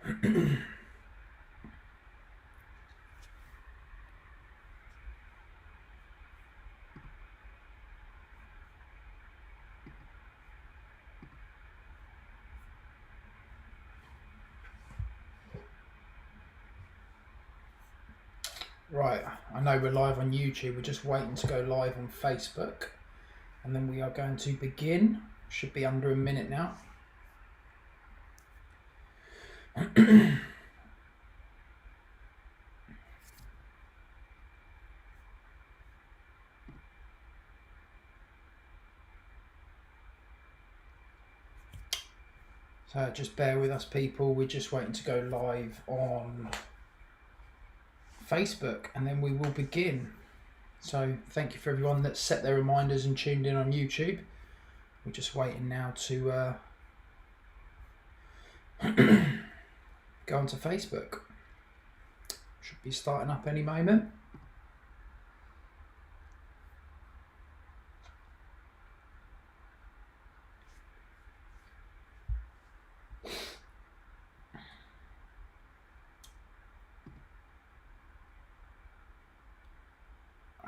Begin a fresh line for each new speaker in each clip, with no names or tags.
Right, I know we're live on YouTube, we're just waiting to go live on Facebook, and then we are going to begin. Should be under a minute now. So just bear with us, people, we're just waiting to go live on Facebook, and then we will begin. So thank you for everyone that set their reminders and tuned in on YouTube. We're just waiting now to go onto Facebook. Should be starting up any moment.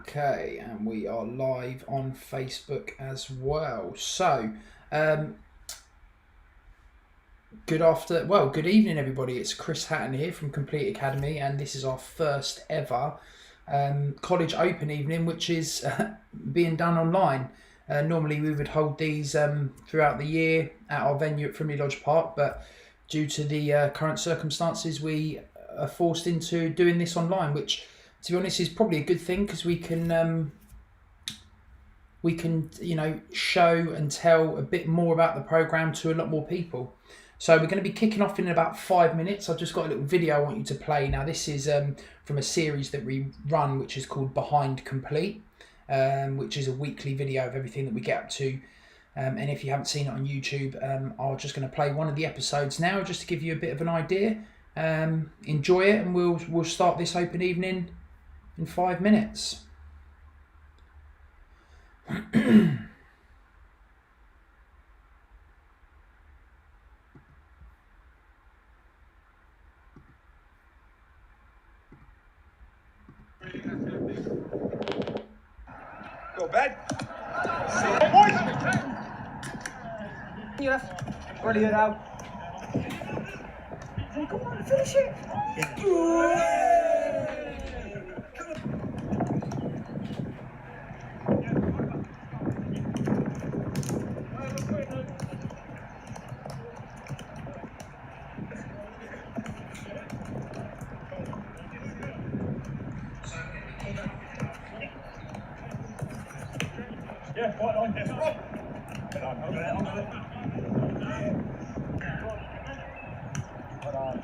Okay, and we are live on Facebook as well. So, good evening, everybody. It's Chris Hatton here from Complete Academy, and this is our first ever college open evening, which is being done online. Normally, we would hold these throughout the year at our venue at Frimley Lodge Park, but due to the current circumstances, we are forced into doing this online, which, to be honest, is probably a good thing, because we can show and tell a bit more about the program to a lot more people. So we're going to be kicking off in about 5 minutes. I've just got a little video I want you to play. Now, this is from a series that we run, which is called Behind Complete, which is a weekly video of everything that we get up to. And if you haven't seen it on YouTube, I'm just going to play one of the episodes now, just to give you a bit of an idea. Enjoy it, and we'll start this open evening in 5 minutes.
Go bed.
You left. Brilliant out. Come on, finish it.
Yeah, quite on this. Get on, hold it, hold it. Hold on.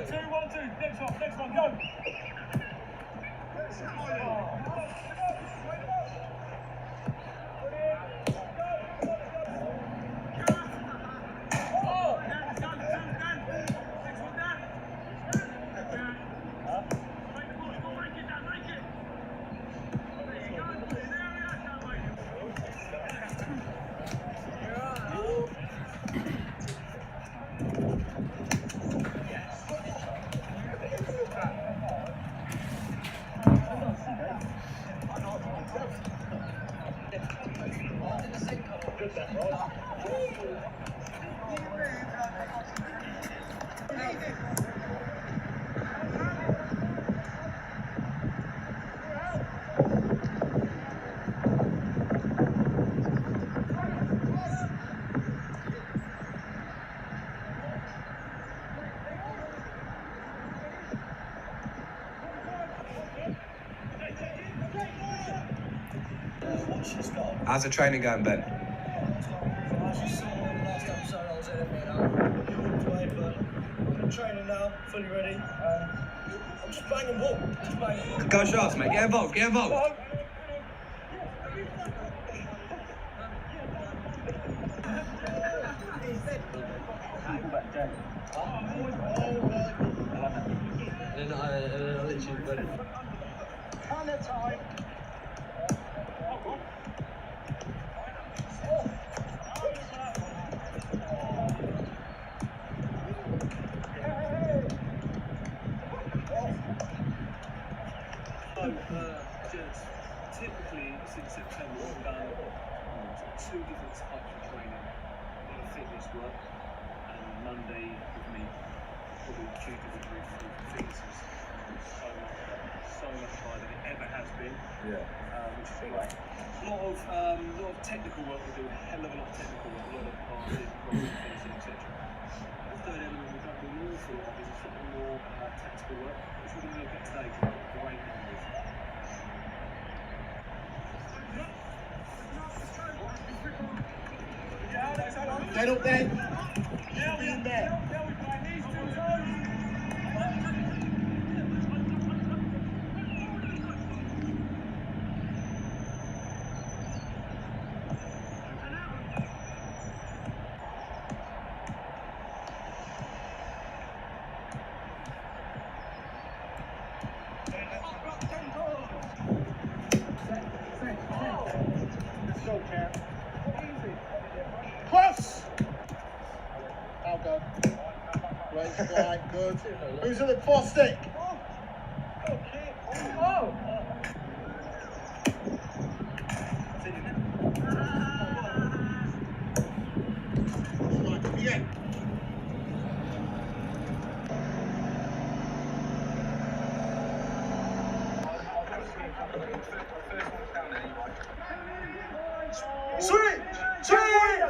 Two, 1, 2. Next one, go.
How's the training going, Ben?
I just saw last episode I was in it, you walked away, but I'm training now, fully ready. I'm just banging ball, just banging.
Go shots, mate. Get involved. Get involved.
Okay.
And then I literally went.
Kind of time.
Just typically since September we've done two different types of training. A lot of fitness work, and Monday with me probably two different groups of fitnesses. So much harder than it ever has been.
Yeah.
Which is great. A lot of technical work. We do a hell of a lot of technical work, a lot of passing, crossing, finishing, etc. The third element we've done an awful lot of is slightly more tactical work, which we're going to look at today. Great numbers.
Get up then. Be in there. Let's go, Cam. Cross! I'll go. Great flight, good. Who's at the far stick? Oh! Yeah. Switch!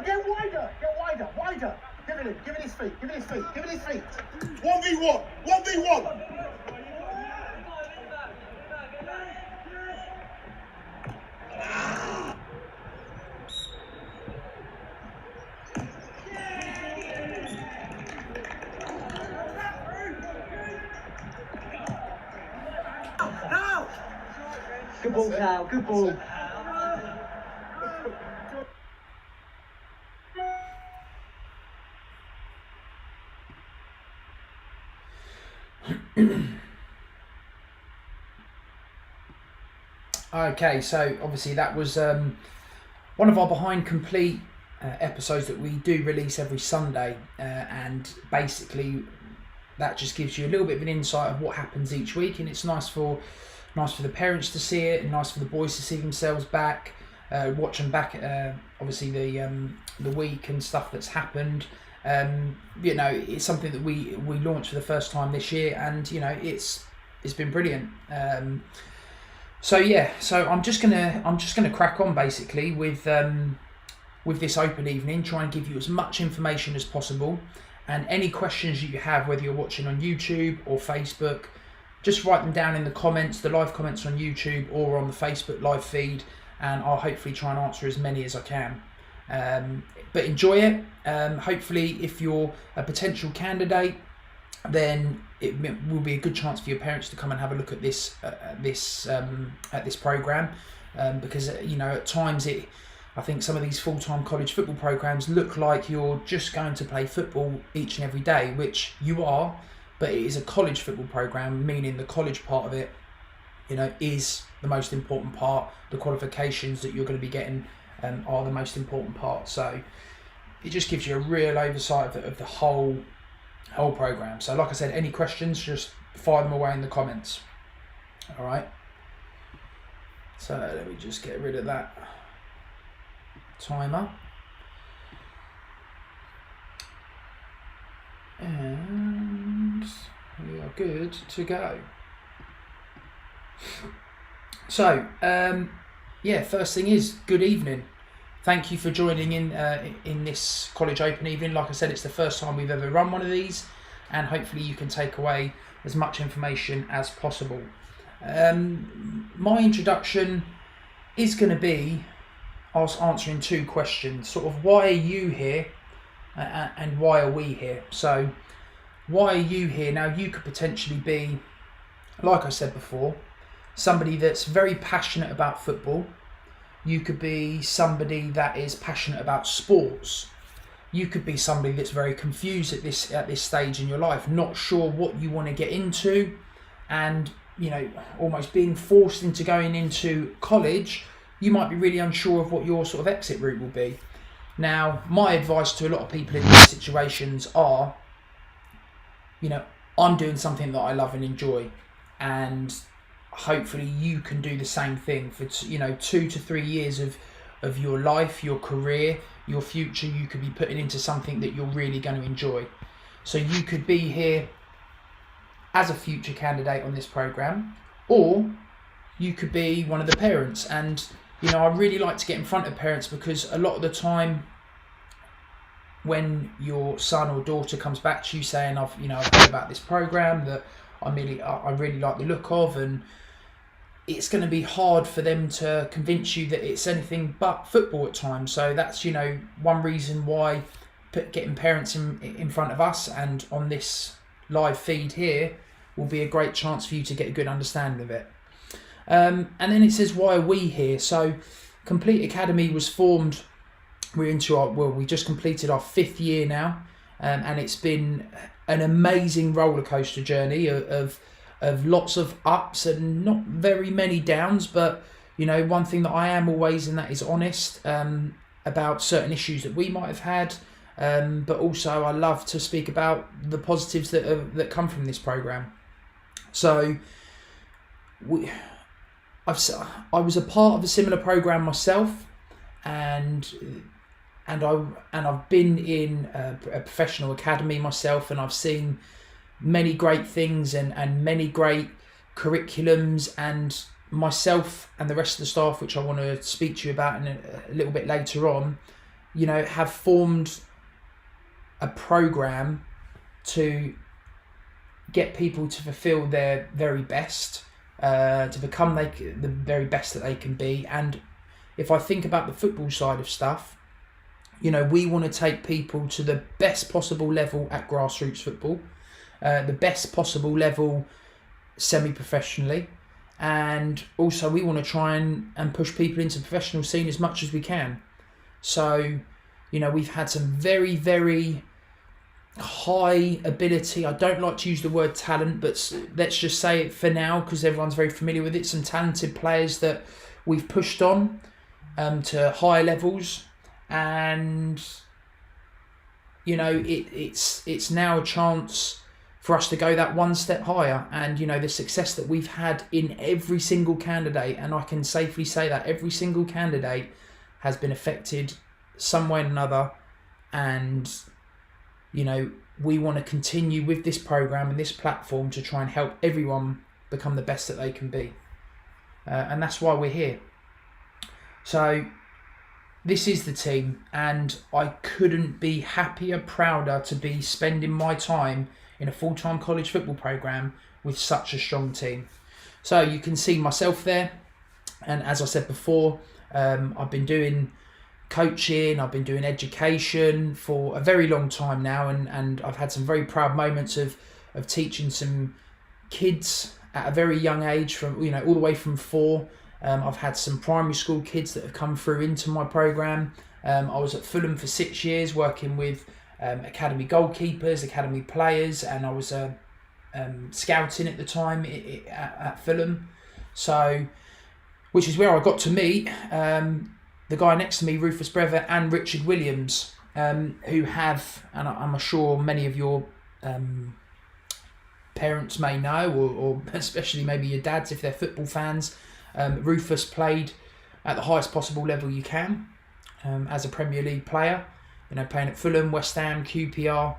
Get wider! Give it his feet. 1v1! Good ball, Cal, good ball.
Okay, so obviously that was one of our Behind Complete episodes that we do release every Sunday, and basically that just gives you a little bit of an insight of what happens each week, and it's nice for the parents to see it, and nice for the boys to see themselves back, watch them back at obviously the week and stuff that's happened. You know, it's something that we launched for the first time this year, and you know it's been brilliant. So I'm just gonna crack on basically with this open evening, try and give you as much information as possible, and any questions you have, whether you're watching on YouTube or Facebook, just write them down in the comments, the live comments on YouTube or on the Facebook live feed, and I'll hopefully try and answer as many as I can. But enjoy it. Hopefully if you're a potential candidate, then it will be a good chance for your parents to come and have a look at this program, because you know at times I think some of these full-time college football programs look like you're just going to play football each and every day, which you are, but it is a college football program, meaning the college part of it, you know, is the most important part. The qualifications that you're going to be getting are the most important part. So it just gives you a real oversight of the whole program. So like I said, any questions, just fire them away in the comments. All right. So let me just get rid of that timer. And we are good to go. So, yeah, first thing is, good evening. Thank you for joining in this College Open evening. Like I said, it's the first time we've ever run one of these, and hopefully you can take away as much information as possible. My introduction is going to be us answering two questions, sort of why are you here and why are we here. So why are you here? Now you could potentially be, like I said before, somebody that's very passionate about football. You could be somebody that is passionate about sports. you could be somebody that's very confused at this stage in your life, not sure what you want to get into, and almost being forced into going into college. You might be really unsure of what your sort of exit route will be. Now, my advice to a lot of people in these situations are, I'm doing something that I love and enjoy, and hopefully you can do the same thing for 2 to 3 years of your life, your career, your future. You could be putting into something that you're really going to enjoy. So you could be here as a future candidate on this program, or you could be one of the parents. And I really like to get in front of parents, because a lot of the time when your son or daughter comes back to you saying, I've heard about this program that I really like the look of, and it's going to be hard for them to convince you that it's anything but football at times. So that's one reason why getting parents in front of us and on this live feed here will be a great chance for you to get a good understanding of it. And then it says, why are we here? So Complete Academy was formed. We just completed our 5th year now, and it's been an amazing roller coaster journey of lots of ups and not very many downs. But one thing that I am always, and that is honest about certain issues that we might have had. But also I love to speak about the positives that come from this program. So I was a part of a similar program myself, and I've been in a professional academy myself, and I've seen many great things and many great curriculums, and myself and the rest of the staff, which I want to speak to you about in a little bit later on, have formed a program to get people to fulfill their very best, to become the very best that they can be. And if I think about the football side of stuff, we want to take people to the best possible level at grassroots football, the best possible level semi-professionally, and also we want to try and push people into the professional scene as much as we can. So, we've had some very, very high ability. I don't like to use the word talent, but let's just say it for now because everyone's very familiar with it. Some talented players that we've pushed on to higher levels, and it's now a chance for us to go that one step higher. And the success that we've had in every single candidate, and I can safely say that every single candidate has been affected some way or another, and we want to continue with this program and this platform to try and help everyone become the best that they can be, and that's why we're here. So this is the team, and I couldn't be happier, prouder to be spending my time in a full-time college football program with such a strong team. So you can see myself there, and as I said before, I've been doing coaching, I've been doing education for a very long time now, and I've had some very proud moments of teaching some kids at a very young age, from all the way from 4. I've had some primary school kids that have come through into my program. I was at Fulham for 6 years working with academy goalkeepers, academy players, and I was scouting at the time at Fulham. So, which is where I got to meet the guy next to me, Rufus Brevet, and Richard Williams, who have, and I'm sure many of your parents may know, or especially maybe your dads if they're football fans. Rufus played at the highest possible level you can as a Premier League player, playing at Fulham, West Ham, QPR,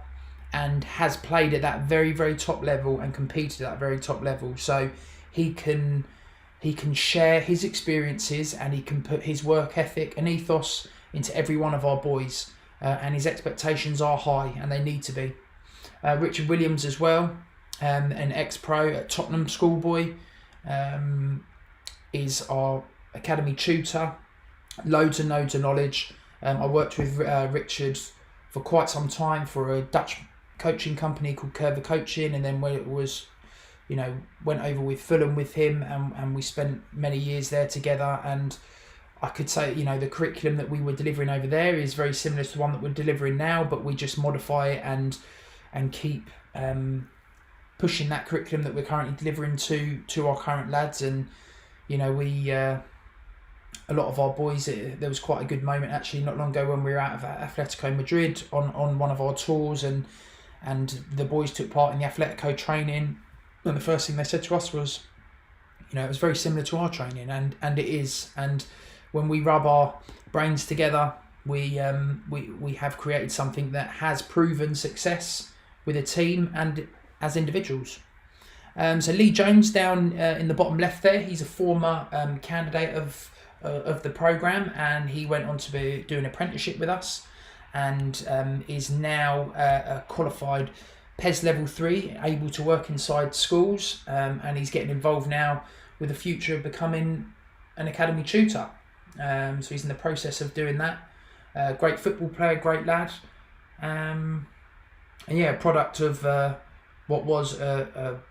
and has played at that very, very top level and competed at that very top level. So he can share his experiences, and he can put his work ethic and ethos into every one of our boys, and his expectations are high, and they need to be. Richard Williams as well, an ex-pro at Tottenham schoolboy, is our academy tutor, loads and loads of knowledge. I worked with Richard for quite some time for a Dutch coaching company called Curva Coaching, and then when it was, went over with Fulham with him, and we spent many years there together. And I could say, you know, the curriculum that we were delivering over there is very similar to the one that we're delivering now, but we just modify it and keep pushing that curriculum that we're currently delivering to our current lads. And you know, we a lot of our boys, there was quite a good moment actually not long ago when we were out of Atletico Madrid on one of our tours, and the boys took part in the Atletico training, and the first thing they said to us was, you know, it was very similar to our training, and it is. And when we rub our brains together, we have created something that has proven success with a team and as individuals. So Lee Jones down in the bottom left there, he's a former candidate of the programme, and he went on to be doing an apprenticeship with us, and is now a qualified PES level 3, able to work inside schools, and he's getting involved now with the future of becoming an academy tutor. So he's in the process of doing that. Great football player, great lad, and yeah, product of what was a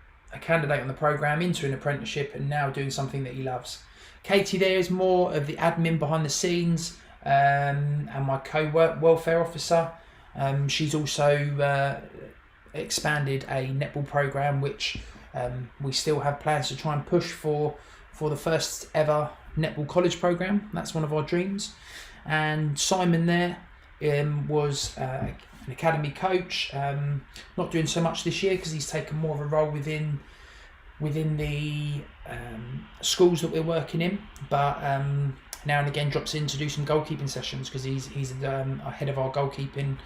candidate on the programme into an apprenticeship and now doing something that he loves. Katie there is more of the admin behind the scenes, and my co-welfare officer. She's also expanded a netball programme, which we still have plans to try and push for the first ever netball college programme. That's one of our dreams. And Simon there was an academy coach, not doing so much this year because he's taken more of a role within the schools that we're working in, but now and again drops in to do some goalkeeping sessions because he's head of our goalkeeping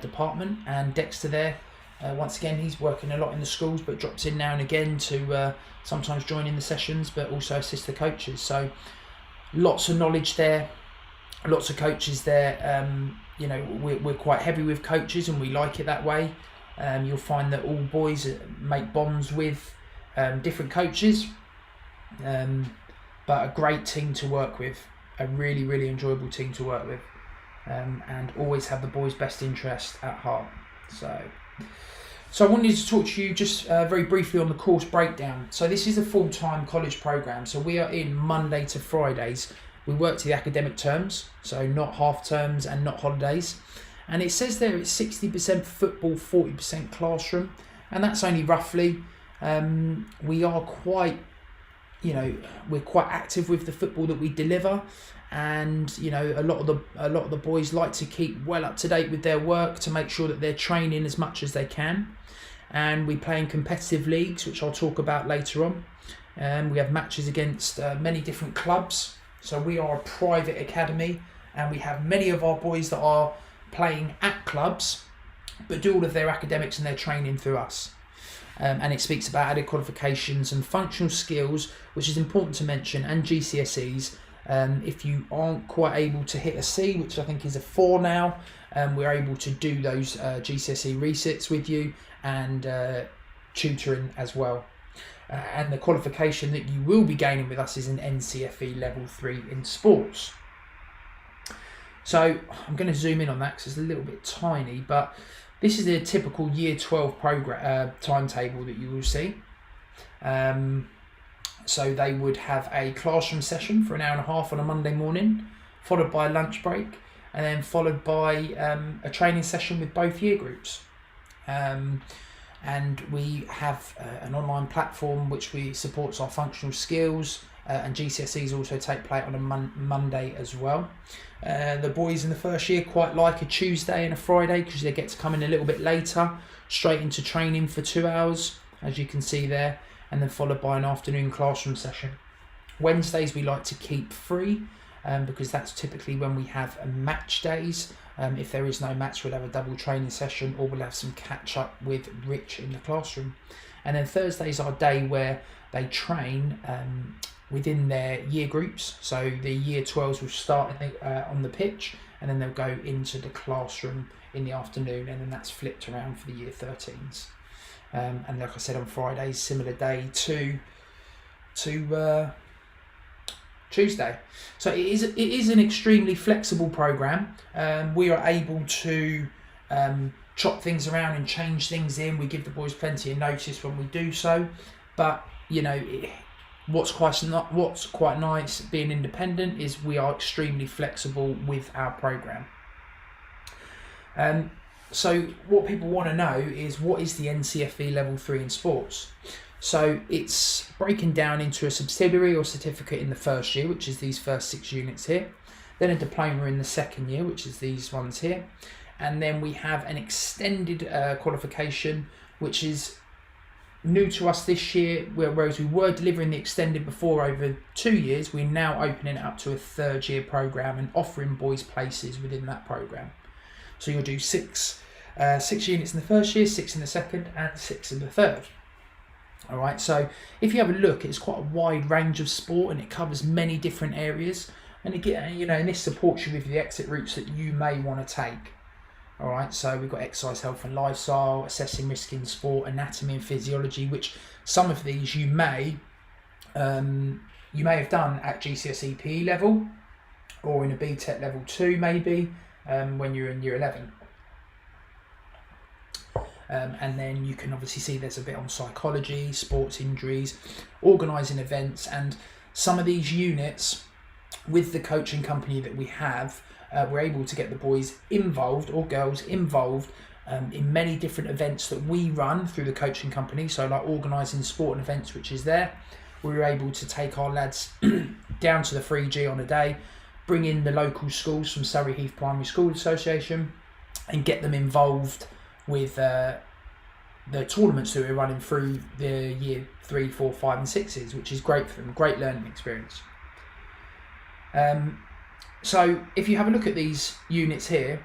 department. And Dexter there, once again, he's working a lot in the schools, but drops in now and again to sometimes join in the sessions, but also assist the coaches. So lots of knowledge there, lots of coaches there. You know, we're quite heavy with coaches, and we like it that way. You'll find that all boys make bonds with different coaches, but a great team to work with, a really, really enjoyable team to work with, and always have the boys' best interest at heart. So I wanted to talk to you just very briefly on the course breakdown. So this is a full-time college programme, so we are in Monday to Fridays. We work to the academic terms, so not half terms and not holidays. And it says there it's 60% football, 40% classroom, and that's only roughly. We are quite, you know, we're quite active with the football that we deliver, and you know, a lot of the boys like to keep well up to date with their work to make sure that they're training as much as they can. And we play in competitive leagues, which I'll talk about later on. We have matches against many different clubs. So we are a private academy, and we have many of our boys that are playing at clubs, but do all of their academics and their training through us. And it speaks about added qualifications and functional skills, which is important to mention, and GCSEs. If you aren't quite able to hit a C, which I think is a 4 now, we're able to do those GCSE resits with you, and tutoring as well. And the qualification that you will be gaining with us is an NCFE level 3 in sports. So I'm going to zoom in on that because it's a little bit tiny, but this is a typical year 12 program timetable that you will see. So they would have a classroom session for an hour and a half on a Monday morning, followed by a lunch break, and then followed by a training session with both year groups. And we have an online platform which supports our functional skills, and GCSEs also take place on a Monday as well. The boys in the first year quite like a Tuesday and a Friday because they get to come in a little bit later, straight into training for 2 hours, as you can see there, and then followed by an afternoon classroom session. Wednesdays we like to keep free because that's typically when we have match days. If there is no match, we'll have a double training session, or we'll have some catch up with Rich in the classroom. And then Thursday's our day where they train within their year groups. So the year 12s will start on the pitch, and then they'll go into the classroom in the afternoon, and then that's flipped around for the year 13s. And like I said, on Fridays, similar day to Tuesday. So it is an extremely flexible program. We are able to chop things around and change things in. We give the boys plenty of notice when we do so, but you know, what's quite nice being independent is we are extremely flexible with our program. So what people want to know is, what is the NCFE level 3 in sports? So it's breaking down into a subsidiary or certificate in the first year, which is these first 6 units here, then a diploma in the second year, which is these ones here, and then we have an extended qualification, which is new to us this year, whereas we were delivering the extended before over 2 years, we're now opening it up to a 3rd year program and offering boys places within that program. So you'll do 6 units in the first year, 6 in the second, and 6 in the third. All right, so if you have a look, it's quite a wide range of sport and it covers many different areas. And again, you know, and this supports you with the exit routes that you may want to take. All right, so we've got exercise, health and lifestyle, assessing risk in sport, anatomy and physiology, which some of these you may have done at GCSE PE level or in a BTEC level 2 maybe when you're in year 11. And then you can obviously see there's a bit on psychology, sports injuries, organising events, and some of these units with the coaching company that we have, we're able to get the boys involved or girls involved in many different events that we run through the coaching company. So like organising sport and events, which is there, we were able to take our lads down to the 3G on a day, bring in the local schools from Surrey Heath Primary School Association and get them involved with the tournaments that we're running through the year 3, 4, 5 and 6s, which is great for them, great learning experience. So if you have a look at these units here,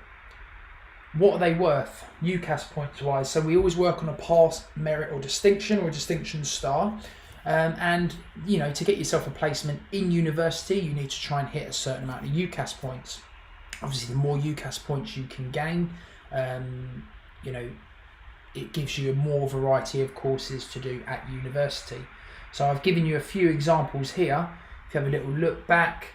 what are they worth UCAS points wise? So we always work on a pass, merit or distinction, or a distinction star. And you know, to get yourself a placement in university, you need to try and hit a certain amount of UCAS points. Obviously, the more UCAS points you can gain, you know, it gives you a more variety of courses to do at university. So I've given you a few examples here. If you have a little look back,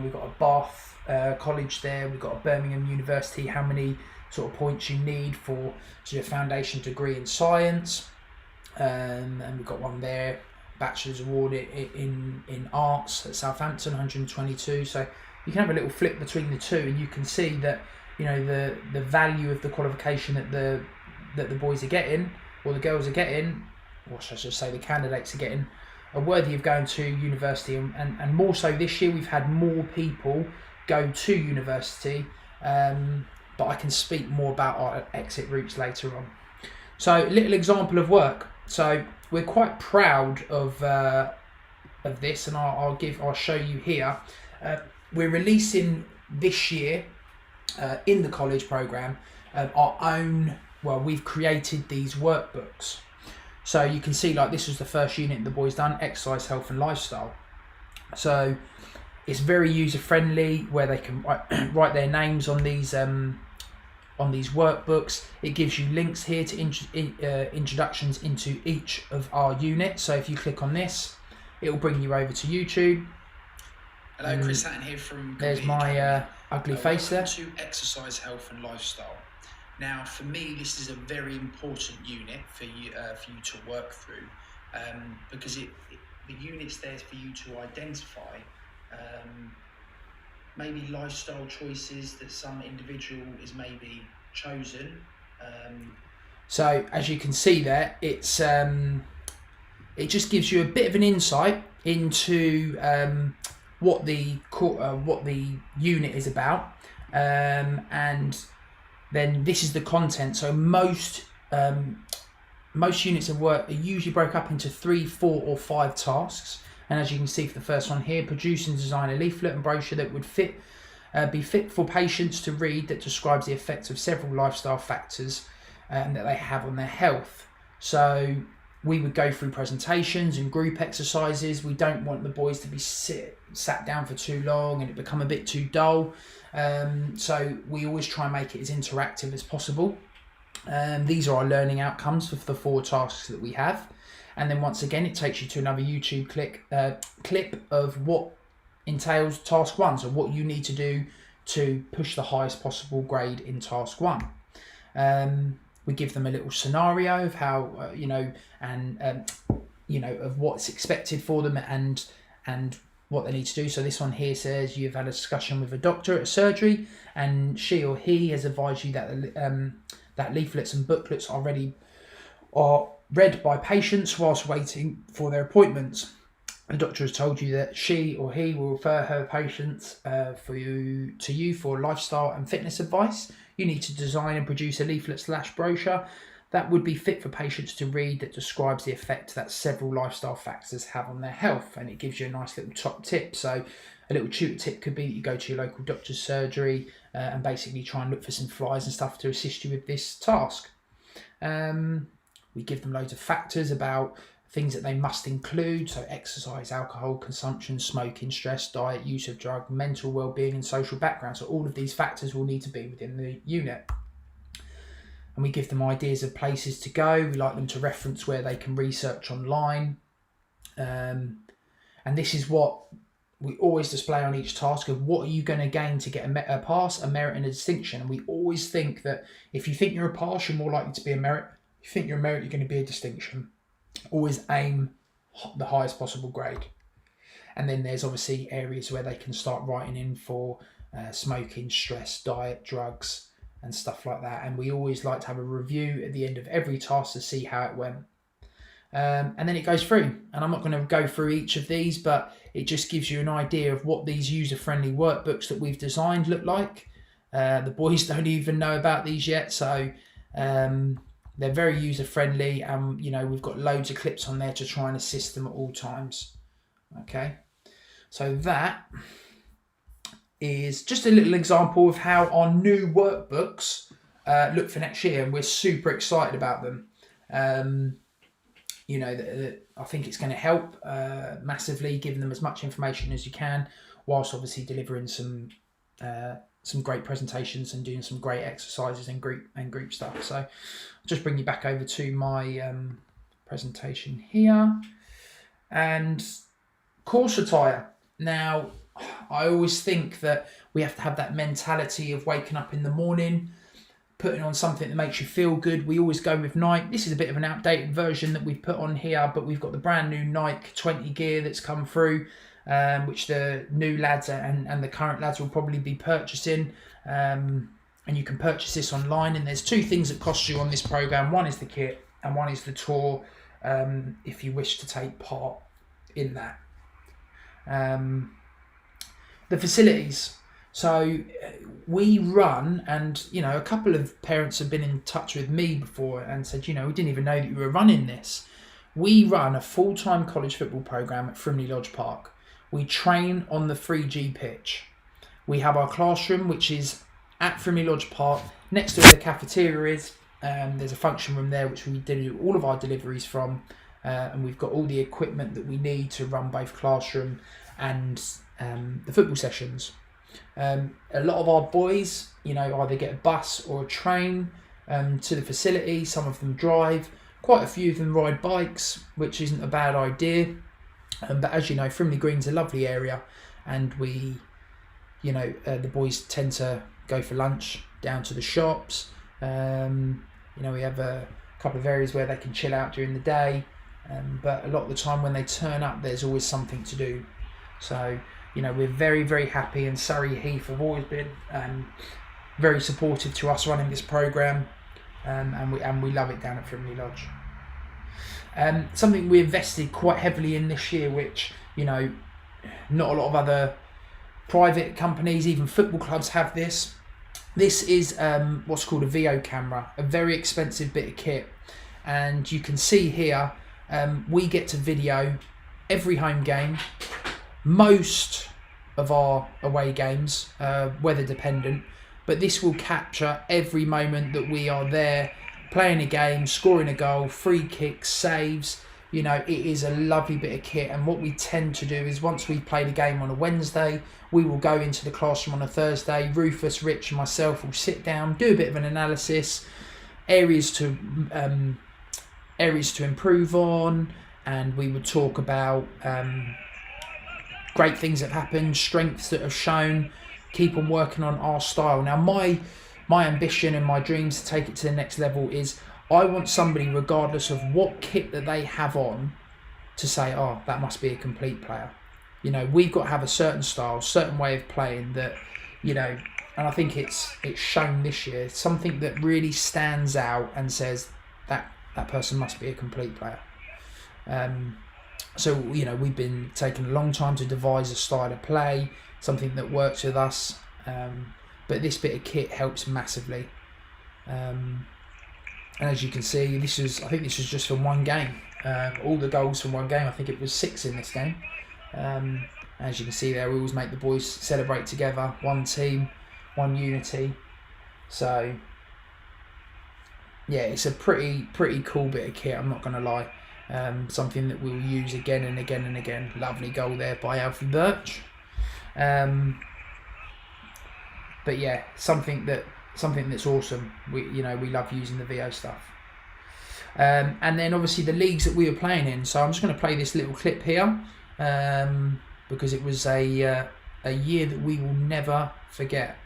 we've got a Bath College there, we've got a Birmingham University, how many sort of points you need for your foundation degree in science, and we've got one there, Bachelor's Award in Arts at Southampton, 122. So you can have a little flip between the two and you can see that, you know, the value of the qualification that the boys are getting, or the girls are getting, or should I just say the candidates are getting, are worthy of going to university. And more so this year, we've had more people go to university, but I can speak more about our exit routes later on. So a little example of work. So we're quite proud of this, and I'll show you here. We're releasing this year in the college program our own. Well, we've created these workbooks. So you can see, like, this was the first unit the boys done, exercise, health and lifestyle. So it's very user friendly, where they can write their names on these workbooks. It gives you links here to introductions into each of our units. So if you click on this, it will bring you over to YouTube.
Hello, Chris Hatton here from.
There's my ugly face there.
To exercise, health and lifestyle. Now, for me, this is a very important unit for you to work through, because the unit's there for you to identify maybe lifestyle choices that some individual is maybe chosen.
So as you can see there, it's it just gives you a bit of an insight into what the unit is about, and then this is the content. So most units of work are usually broke up into 3, 4 or 5 tasks. And as you can see for the first one here, produce and design a leaflet and brochure that would be fit for patients to read, that describes the effects of several lifestyle factors that they have on their health. So we would go through presentations and group exercises. We don't want the boys to be sat down for too long and it become a bit too dull. So we always try and make it as interactive as possible. These are our learning outcomes for the 4 tasks that we have. And then once again, it takes you to another YouTube clip of what entails task 1. So what you need to do to push the highest possible grade in task 1. We give them a little scenario of how, of what's expected for them and what they need to do. So this one here says you've had a discussion with a doctor at a surgery, and she or he has advised you that that leaflets and booklets are read by patients whilst waiting for their appointments. The doctor has told you that she or he will refer her patients to you for lifestyle and fitness advice. You need to design and produce a leaflet/brochure that would be fit for patients to read, that describes the effect that several lifestyle factors have on their health, and it gives you a nice little top tip. So a little tutor tip could be that you go to your local doctor's surgery and basically try and look for some flies and stuff to assist you with this task. We give them loads of factors about things that they must include, so exercise, alcohol consumption, smoking, stress, diet, use of drug, mental well-being and social background. So all of these factors will need to be within the unit. And we give them ideas of places to go. We like them to reference where they can research online. And this is what we always display on each task of what are you going to gain to get a pass, a merit and a distinction. And we always think that if you think you're a pass, you're more likely to be a merit. If you think you're a merit, you're going to be a distinction. Always aim the highest possible grade. And then there's obviously areas where they can start writing in for smoking, stress, diet, drugs and stuff like that. And we always like to have a review at the end of every task to see how it went. And then it goes through, and I'm not going to go through each of these, but it just gives you an idea of what these user-friendly workbooks that we've designed look like. The boys don't even know about these yet, so they're very user-friendly, and we've got loads of clips on there to try and assist them at all times. Okay, so that is just a little example of how our new workbooks look for next year, and we're super excited about them. I think it's going to help massively, giving them as much information as you can, whilst obviously delivering some great presentations and doing some great exercises and group stuff. So I'll just bring you back over to my presentation here. And course attire. Now, I always think that we have to have that mentality of waking up in the morning, putting on something that makes you feel good. We always go with Nike. This is a bit of an outdated version that we've put on here, but we've got the brand new Nike 20 gear that's come through, which the new lads and the current lads will probably be purchasing. And you can purchase this online. And there's two things that cost you on this program. One is the kit and one is the tour, if you wish to take part in that. The facilities. So we run, and a couple of parents have been in touch with me before and said, we didn't even know that you were running this. We run a full-time college football program at Frimley Lodge Park. We train on the 3G pitch. We have our classroom, which is at Frimley Lodge Park, next to where the cafeteria is. There's a function room there which we do all of our deliveries from, and we've got all the equipment that we need to run both classroom and the football sessions. A lot of our boys, either get a bus or a train to the facility. Some of them drive. Quite a few of them ride bikes, which isn't a bad idea. But as you know, Frimley Green's a lovely area, and we, the boys tend to go for lunch down to the shops. We have a couple of areas where they can chill out during the day, but a lot of the time when they turn up, there's always something to do. So we're very, very happy, and Surrey Heath have always been very supportive to us running this programme, and we love it down at Frimley Lodge. Something we invested quite heavily in this year, which not a lot of other private companies, even football clubs, have this. This is what's called a VO camera, a very expensive bit of kit, and you can see here we get to video every home game. Most of our away games, weather dependent, but this will capture every moment that we are there playing a game, scoring a goal, free kicks, saves. It is a lovely bit of kit, and what we tend to do is once we've played a game on a Wednesday, we will go into the classroom on a Thursday. Rufus, Rich and myself will sit down, do a bit of an analysis, areas to improve on, and we would talk about great things that have happened, strengths that have shown, keep on working on our style. Now, my ambition and my dreams to take it to the next level is I want somebody, regardless of what kit that they have on, to say, oh, that must be a complete player. You know, we've got to have a certain style, certain way of playing that, you know, and I think it's shown this year, something that really stands out and says that person must be a complete player. So, you know, we've been taking a long time to devise a style of play, something that works with us, but this bit of kit helps massively. And as you can see, I think this was just from one game. All the goals from one game. I think it was 6 in this game. As you can see there, we always make the boys celebrate together. One team, one unity. So yeah, it's a pretty cool bit of kit, I'm not going to lie. Something that we'll use again and again and again. Lovely goal there by Alfie Birch. But yeah, something that's awesome. We love using the VO stuff. And then obviously the leagues that we were playing in. So I'm just going to play this little clip here, because it was a year that we will never forget.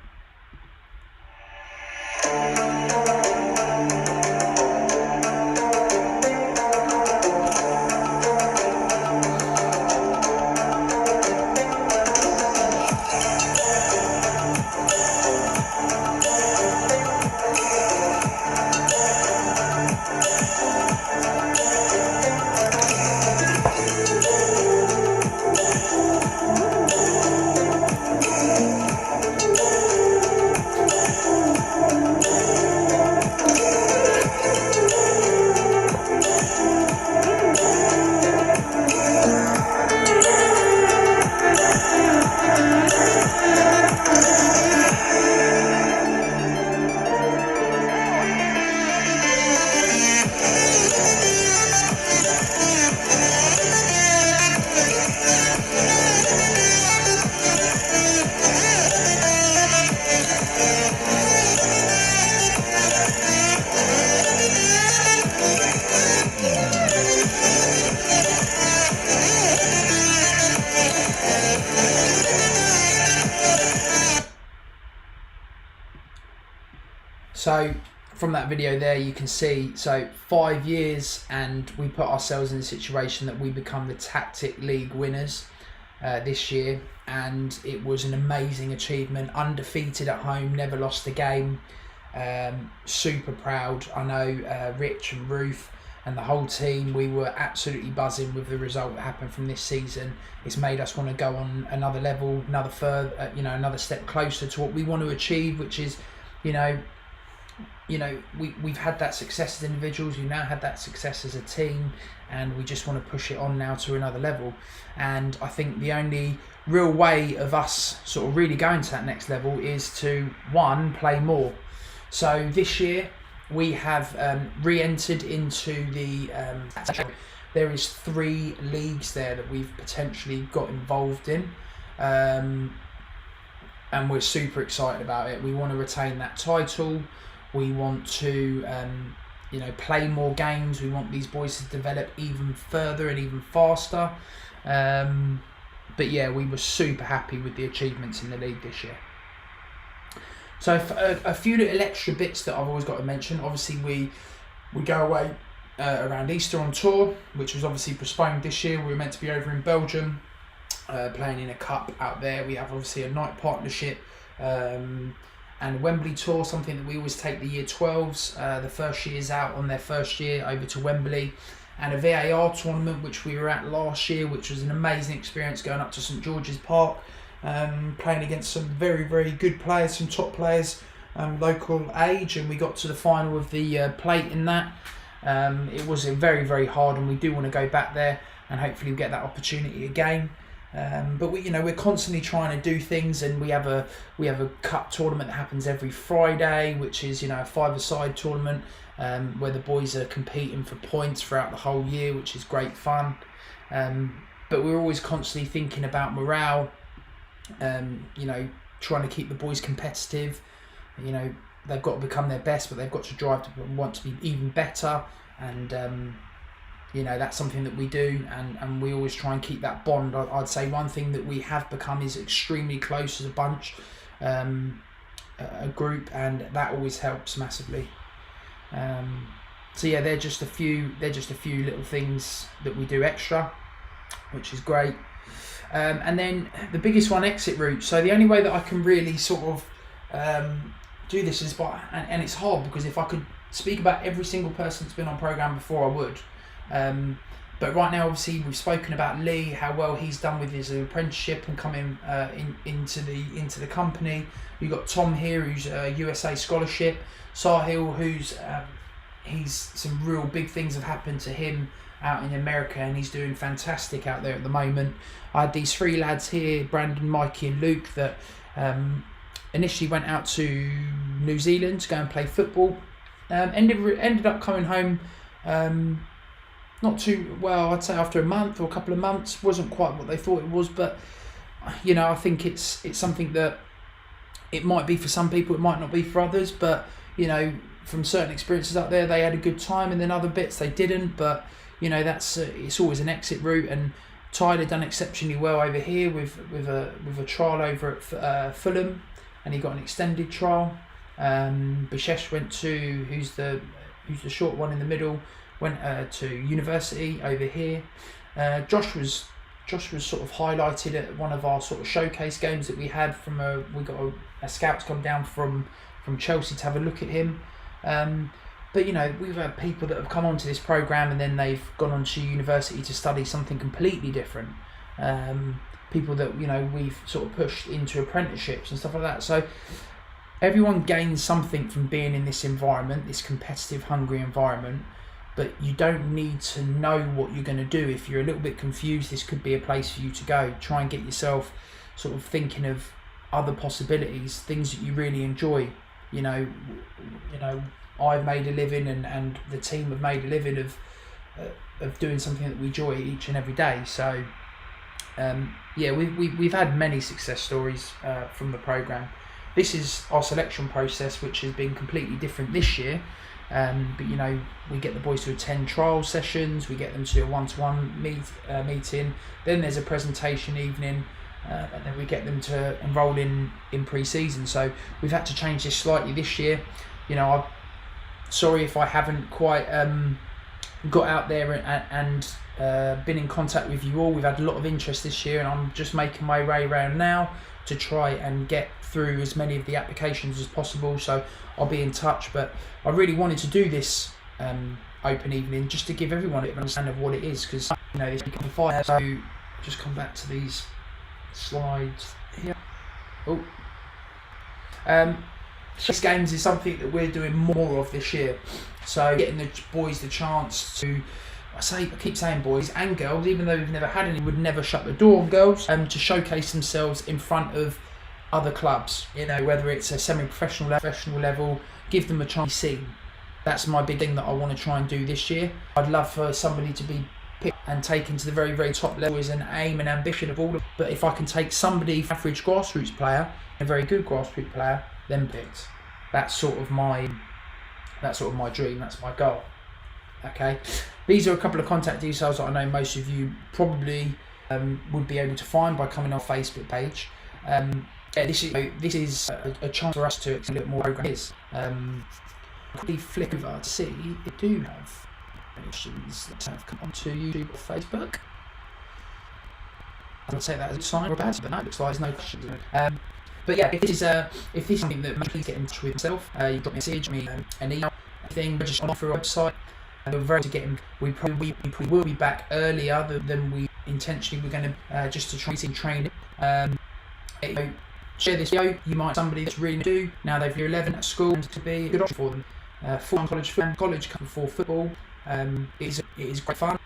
So from that video there, you can see, so 5 years and we put ourselves in a situation that we become the Tactic League winners this year, and it was an amazing achievement. Undefeated at home, never lost a game. Super proud. I know Rich and Ruth and the whole team, we were absolutely buzzing with the result that happened from this season. It's made us want to go on another level, another step closer to what we want to achieve, which is, we've had that success as individuals, we've now had that success as a team, and we just want to push it on now to another level. And I think the only real way of us sort of really going to that next level is to, one, play more. So this year we have re-entered into the there is 3 leagues there that we've potentially got involved in, and we're super excited about it. We want to retain that title. We want to play more games. We want these boys to develop even further and even faster. But yeah, we were super happy with the achievements in the league this year. So a few little extra bits that I've always got to mention. Obviously we go away around Easter on tour, which was obviously postponed this year. We were meant to be over in Belgium playing in a cup out there. We have obviously a night partnership and a Wembley tour, something that we always take the year 12s, the first years out on their first year over to Wembley, and a VAR tournament which we were at last year, which was an amazing experience, going up to St George's Park, playing against some very, very good players, some top players, local age, and we got to the final of the plate in that. It was very, very hard, and we do want to go back there and hopefully we'll get that opportunity again. But we're constantly trying to do things, and we have a cup tournament that happens every Friday, which is a 5-a-side tournament where the boys are competing for points throughout the whole year, which is great fun. But we're always constantly thinking about morale, trying to keep the boys competitive. They've got to become their best, but they've got to drive to want to be even better, and that's something that we do, and we always try and keep that bond. I'd say one thing that we have become is extremely close as a bunch, a group, and that always helps massively. So yeah, they're just a few little things that we do extra, which is great. And then the biggest one, exit route. So the only way that I can really sort of do this is by, and it's hard because if I could speak about every single person that's been on program before, I would. But right now, obviously, we've spoken about Lee, how well he's done with his apprenticeship and coming into the company. We've got Tom here, who's a USA scholarship. Sahil, who's he's some real big things have happened to him out in America, and he's doing fantastic out there at the moment. I had these three lads here, Brandon, Mikey, and Luke, that initially went out to New Zealand to go and play football. Ended up coming home. Not too well, I'd say after a month or a couple of months. Wasn't quite what they thought it was, but you know, I think it's something that it might be for some people, it might not be for others, but you know, from certain experiences out there, they had a good time, and then other bits they didn't. But you know, that's it's always an exit route, and Tyler done exceptionally well over here with a trial over at Fulham, and he got an extended trial. Bishesh went to who's the short one in the middle. Went to university over here. Josh was sort of highlighted at one of our sort of showcase games that we had we got a scout come down from Chelsea to have a look at him. But you know, we've had people that have come onto this program and then they've gone on to university to study something completely different. People that, you know, we've sort of pushed into apprenticeships and stuff like that. So everyone gains something from being in this environment, this competitive, hungry environment. But you don't need to know what you're going to do. If you're a little bit confused, this could be a place for you to go. Try and get yourself sort of thinking of other possibilities, things that you really enjoy. You know, I've made a living, and the team have made a living of doing something that we enjoy each and every day. So yeah, we've had many success stories from the program. This is our selection process, which has been completely different this year. But you know, we get the boys to attend trial sessions, we get them to do a one-to-one meeting, then there's a presentation evening, and then we get them to enrol in pre-season. So we've had to change this slightly this year. You know, I'm sorry if I haven't quite got out there and been in contact with you all. We've had a lot of interest this year, and I'm just making my way around now to try and get through as many of the applications as possible. So I'll be in touch, but I really wanted to do this open evening just to give everyone a bit of an understanding of what it is, because you know, this can be fire. So just come back to these slides here. Chess games is something that we're doing more of this year. So getting the boys the chance to, I keep saying boys and girls, even though we've never had any, would never shut the door on girls, to showcase themselves in front of other clubs. You know, whether it's a semi-professional, professional level, give them a chance to see. That's my big thing that I want to try and do this year. I'd love for somebody to be picked and taken to the very, very top level is an aim and ambition of all of them. But if I can take somebody, average grassroots player, a very good grassroots player, then picked. That's sort of my dream. That's my goal. Okay, these are a couple of contact details that I know most of you probably would be able to find by coming on our Facebook page. This is a chance for us to explain a little more programs. Quickly flick over to see if they do have questions that have come onto YouTube or Facebook. I would say that as a sign or a bad sign, but no, it looks like there's no questions. But yeah, if this is something that please get in touch with yourself, you drop me a message, me an email, anything, register through our website. We're very to get him. We probably will be back earlier than we intentionally were going to, just to try and train it. Share this video. You might somebody that's really do now they've year 11 at school, and to be a good option for them. Full-time college cover for football. It is great fun.